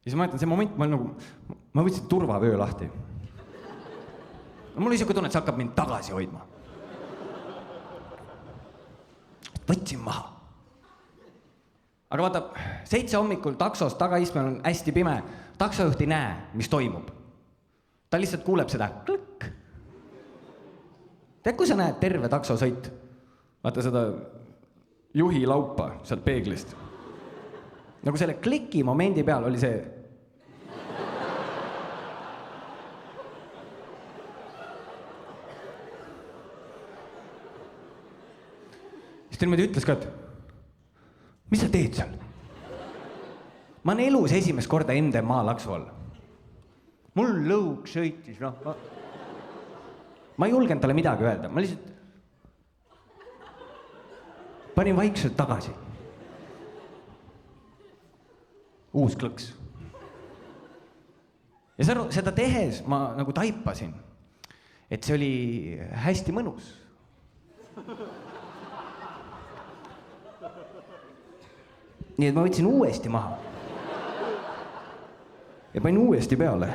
Ja siis ma jätan see moment, ma võtsin turvavöö lahti. Mul oli siuke tunne, et see hakkab mind tagasi hoidma. Võtsin maha. Aga vaata, 7 hommikul taksos tagaistmel on hästi pime. Taksojuht ei näe, mis toimub. Ta lihtsalt kuuleb seda klõkk. Tead, kui sa näed terve taksosõit? Vaata seda juhi laupa sealt peeglist. Nagu selle kliki momendi peal oli see. Siis ta niimoodi ütles ka, et mis sa teed seal? Ma olen elus esimest korda MDMA laksu all. Mul lõug sõitis, Ma ei julgenud talle midagi öelda, ma lihtsalt panin vaikselt tagasi. Uus klõks. Ja seda tehes ma nagu taipasin, et see oli hästi mõnus. Nii et ma võtsin uuesti maha. Ja panin uuesti peale.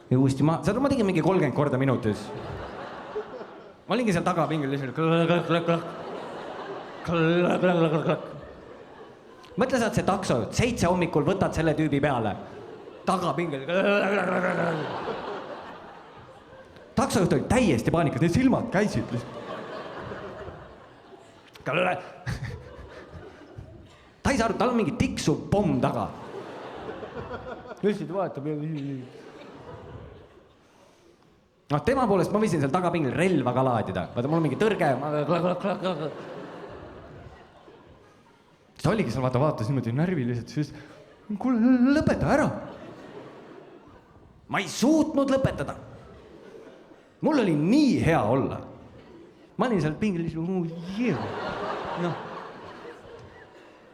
Ja uuesti maha. Seda ma tegin mingi 30 korda minutis. Ma olingi seal tagapingil lihtsalt. Mõtle saad see takso, 7 hommikul võtad selle tüübi peale. Tagapingil. Taksojuht oli täiesti paanikas, need silmad käisid lihtsalt. Ta ei saa aru, tal on mingi tiksuv pomm taga. Lihtsalt vaatab ja... tema poolest ma võisin seal tagapingil relva ka laadida. Vaata, mul on mingi tõrge. Ta oligi seal, vaatas niimoodi närviliselt. Siis, kuule, lõpeta ära. Ma ei suutnud lõpetada. Mul oli nii hea olla. Ma olin seal pingil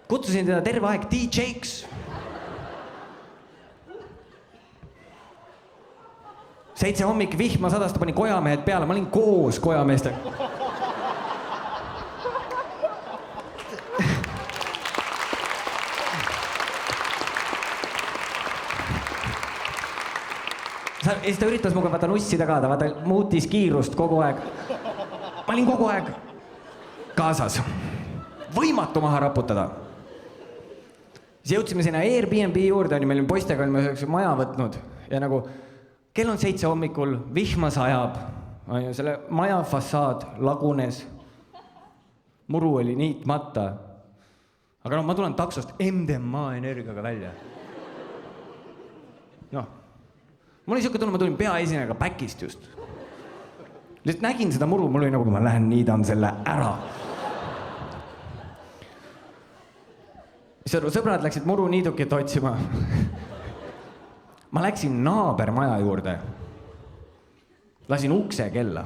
Kutsusin teda terve aeg DJ-ks. Seitse hommik vihma sadasta pani kojamehed peale, ma olin koos kojameeste. Ja siis ta üritas muga vaata nussida ka, ta muutis kiirust kogu aeg. Ma olin kogu aeg kaasas. Võimatu maha raputada. Siis jõudsime sinna Airbnb juurde, meil poistega olime maja võtnud ja nagu kell on 7 hommikul, vihma sajab, selle maja fassaad lagunes, muru oli niitmata, aga ma tulen taksost MDMA energiaga välja. Mul oli siuke tunne, ma tulin peaesinega backist just. Lihtsalt nägin seda muru, mul oli nagu, ma lähen niidan selle ära. Sõbrad läksid muru niidukit otsima. Ma läksin naabermaja juurde. Lasin ukse kella.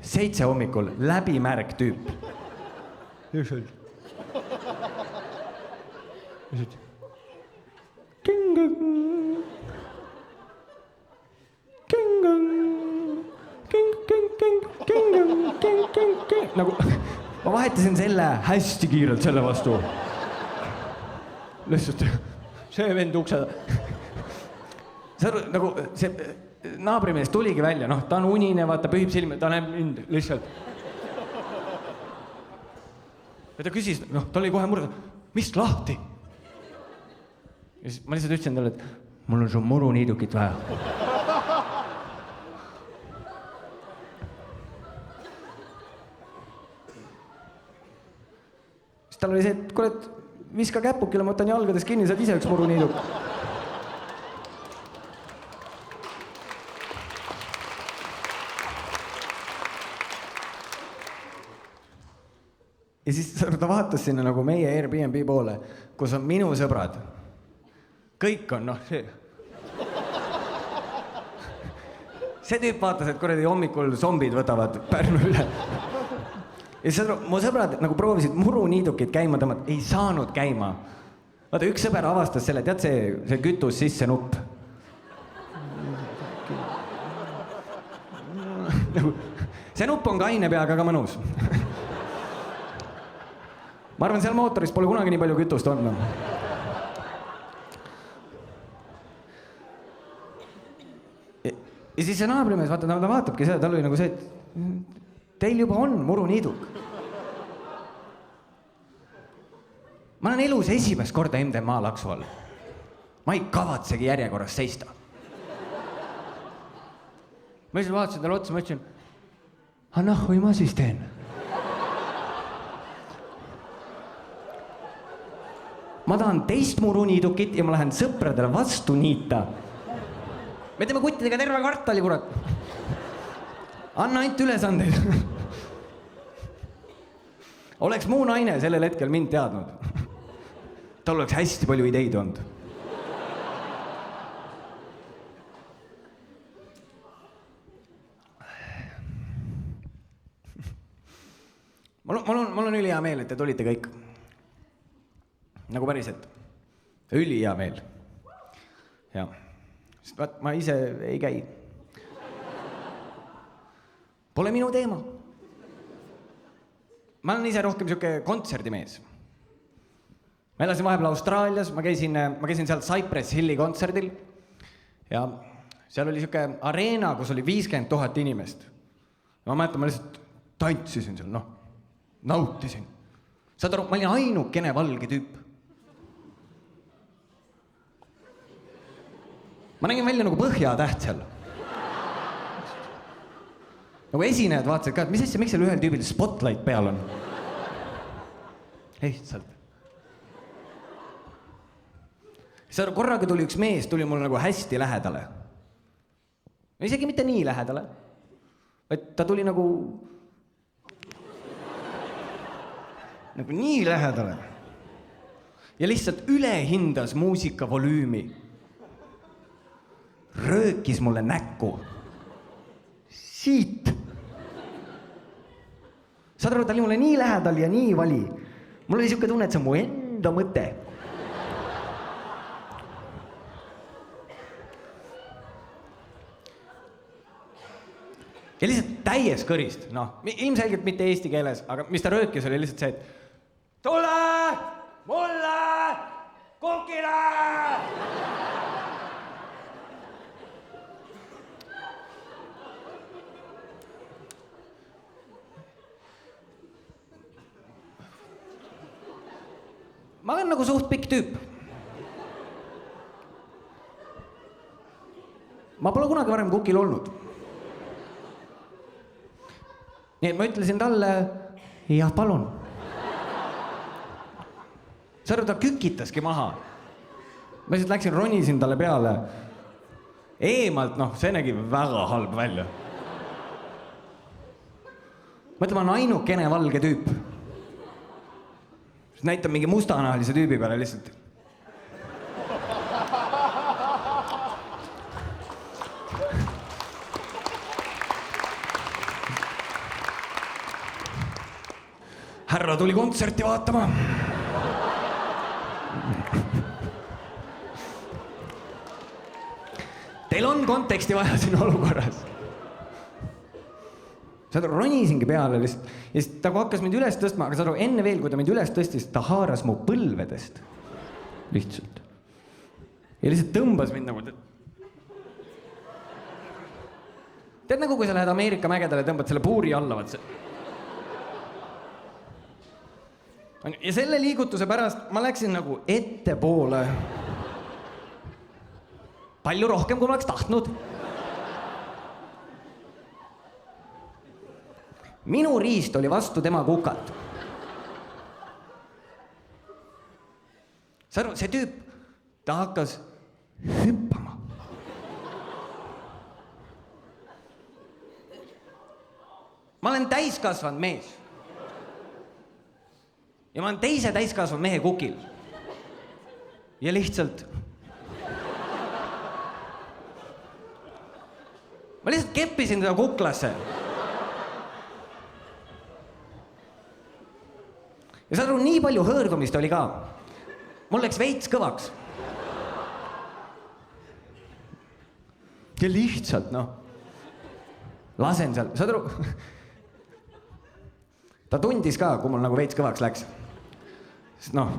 7 hommikul läbimärg tüüp. nagu ma vahetasin selle hästi kiirelt selle vastu. Lihtsalt see vend ukse. Nagu see naabrimees tuligi välja, noh, ta on unine, vaata, pühib silmi, ta näeb mind lihtsalt. Ja ta küsis, noh, ta oli kohe murda, mis lahti? Ja siis ma lihtsalt ütlesin talle, et mul on su muruniidukit vaja. Siis tal oli see, et kuule, viska käpukile, ma võtan jalgades kinni, saad ise üks muruniiduk. Ja siis ta vaatas sinna nagu meie Airbnb poole, kus on minu sõbrad. Kõik on, noh, see. See tüüp vaatas, et kuradi hommikul zombid võtavad Pärnu üle. Ja siis mu sõbrad nagu proovisid muruniidukit käima tõmmata, ei saanud käima. Vaata, üks sõber avastas selle, tead see kütus sisse nupp. See nupp on kaine peaga ka mõnus. Ma arvan, seal mootoris pole kunagi nii palju kütust on. Ja siis see naabrimees, vaata, ta vaatabki seda, tal oli nagu see, et teil juba on muruniiduk. Ma olen elus esimest korda MDMA laksu all. Ma ei kavatsegi järjekorras seista. Ma siis vaatasin talle otsa, ma ütlesin, või ma siis teen? Ma tahan teist muruniidukit ja ma lähen sõpradele vastu niita. Me teeme kuttidega terve kvartali, kurat. Anna ainult ülesandeid. Oleks muu naine sellel hetkel mind teadnud. Tal oleks hästi palju ideid olnud. Mul on üli hea meel, et te tulite kõik. Nagu päriselt. Üli hea meel. Ja. Sest vaat, ma ise ei käi. Pole minu teema. Ma olen ise rohkem siuke kontserdimees. Ma elasin vahepeal Austraalias, ma käisin seal Cypress Hilli kontserdil ja seal oli siuke areena, kus oli 50 000 inimest. Ja ma mäletan, ma lihtsalt tantsisin seal, nautisin. Saad aru, ma olin ainukene valge tüüp. Ma nägin välja nagu Põhjatäht seal. Nagu esinejad vaatasid ka, et mis asja, miks seal ühel tüübil spotlight peal on? Lihtsalt. Siis korraga tuli üks mees, tuli mul nagu hästi lähedale. Isegi mitte nii lähedale. Vaid ta tuli nagu nii lähedale. Ja lihtsalt ülehindas muusika volüümi. Röökis mulle näkku. Siit. Saad aru, ta oli mulle nii lähedal ja nii vali. Mul oli siuke tunne, et see on mu enda mõte. Ja lihtsalt täies kõrist, ilmselgelt mitte eesti keeles, aga mis ta röökis oli lihtsalt see, et tule, mulle, kukile! Ma olen nagu suht pikk tüüp. Ma pole kunagi varem kukil olnud. Nii et ma ütlesin talle, jah, palun. Sa arvad, ta kükitaski maha. Ma lihtsalt läksin, ronisin talle peale. Eemalt, see nägi väga halb välja. Mõtle, ma olen ainukene valge tüüp. Näitab mingi mustanahalise tüübi peale lihtsalt. Härra tuli kontserti vaatama. Teil on konteksti vaja siin olukorras. Saad ronisingi peale lihtsalt. Ja siis ta hakkas mind üles tõstma, aga saad enne veel, kui ta mind üles tõstis, ta haaras mu põlvedest. Lihtsalt. Ja lihtsalt tõmbas mind nagu... Tead nagu, kui sa lähed Ameerika mägedele, tõmbad selle puuri alla, vaat see. Ja selle liigutuse pärast ma läksin nagu ettepoole. Palju rohkem, kui ma oleks tahtnud. Minu riist oli vastu tema kukat. See tüüp, ta hakkas hüppama. Ma olen täiskasvanud mees. Ja ma olen teise täiskasvanud mehe kukil. Ja lihtsalt... Ma lihtsalt keppisin teda kuklasse. Ja saad aru, nii palju hõõrdumist oli ka. Mul läks veits kõvaks. Ja lihtsalt, noh. Lasen seal. Saad aru... Ta tundis ka, kui mul nagu veits kõvaks läks. Sest noh...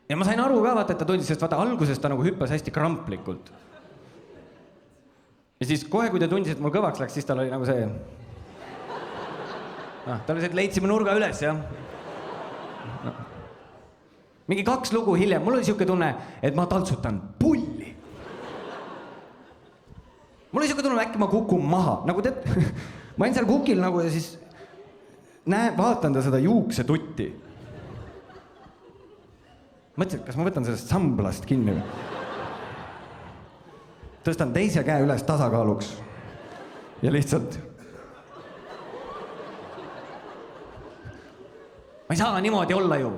Ja ma sain aru ka, vaata, et ta tundis, sest vaata, alguses ta nagu hüppas hästi kramplikult. Ja siis kohe, kui ta tundis, et mul kõvaks läks, siis tal oli nagu see... Ta oli see, et leidsime nurga üles, jah. No. Mingi 2 lugu hiljem, mul oli siuke tunne, et ma taltsutan pulli. Mul oli siuke tunne, äkki ma kukun maha. Nagu tead, ma olin seal kukil nagu ja siis vaatan ta seda juuksetutti. Mõtlesin, kas ma võtan sellest samblast kinni. Tõstan teise käe üles tasakaaluks. Ja lihtsalt... Ma ei saa niimoodi olla ju.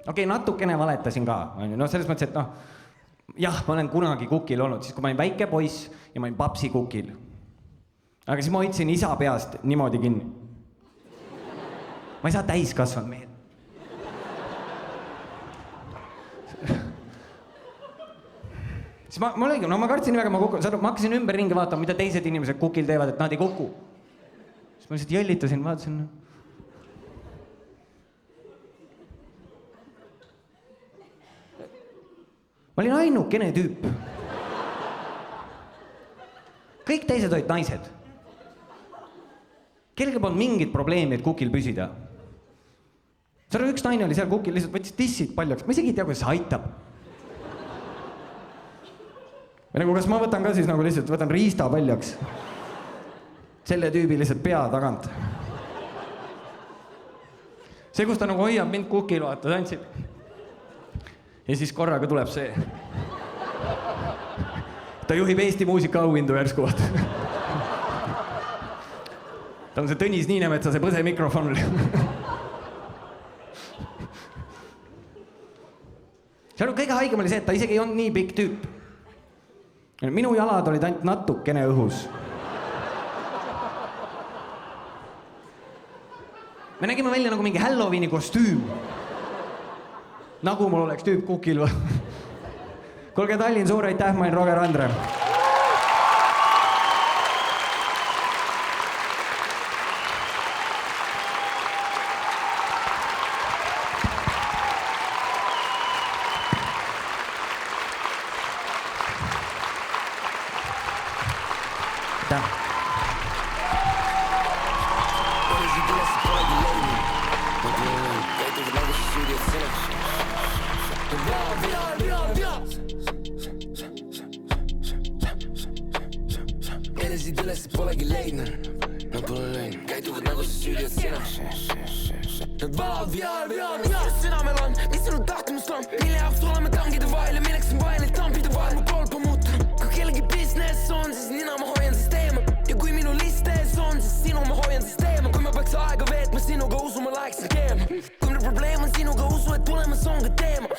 Okei, natukene valetasin ka. No selles mõttes, et noh... Jah, ma olen kunagi kukil olnud, siis kui ma olin väike poiss ja ma olin papsi kukil. Aga siis ma hoidsin isa peast niimoodi kinni. Ma ei saa täiskasvanud mehed. Siis ma oligi, no ma kartsin väga, ma hakkasin ümber ringi vaatama, mida teised inimesed kukil teevad, et nad ei kuku. Siis ma lihtsalt jõllitasin, vaatasin. Ma olin ainukene tüüp. Kõik teised olid naised. Kellega polnud mingit probleemi, et kukil püsida. Seal üks naine oli seal kukil, lihtsalt võttis tissid paljaks. Ma isegi ei tea, kuidas see aitab. Või nagu, kas ma võtan ka siis nagu lihtsalt, võtan riista paljaks. Selle tüübi lihtsalt pea tagant. See, kus ta nagu hoiab mind kukil, vaata, tantsib. Ja siis korraga tuleb see. Ta juhib Eesti muusika auhindu järsku, vaata. Ta on see Tõnis Niinemetsa, see põse mikrofon. See on kõige haigem oli see, et ta isegi ei olnud nii pikk tüüp. Minu jalad olid ainult natukene õhus. Me nägime välja nagu mingi Halloweeni kostüüm. Nagu mul oleks tüüp kukil. Kuulge Tallinn, suur aitäh, ma olen Roger Andre. Kui minu probleem on sinuga, usu, et tulemas on ka teema.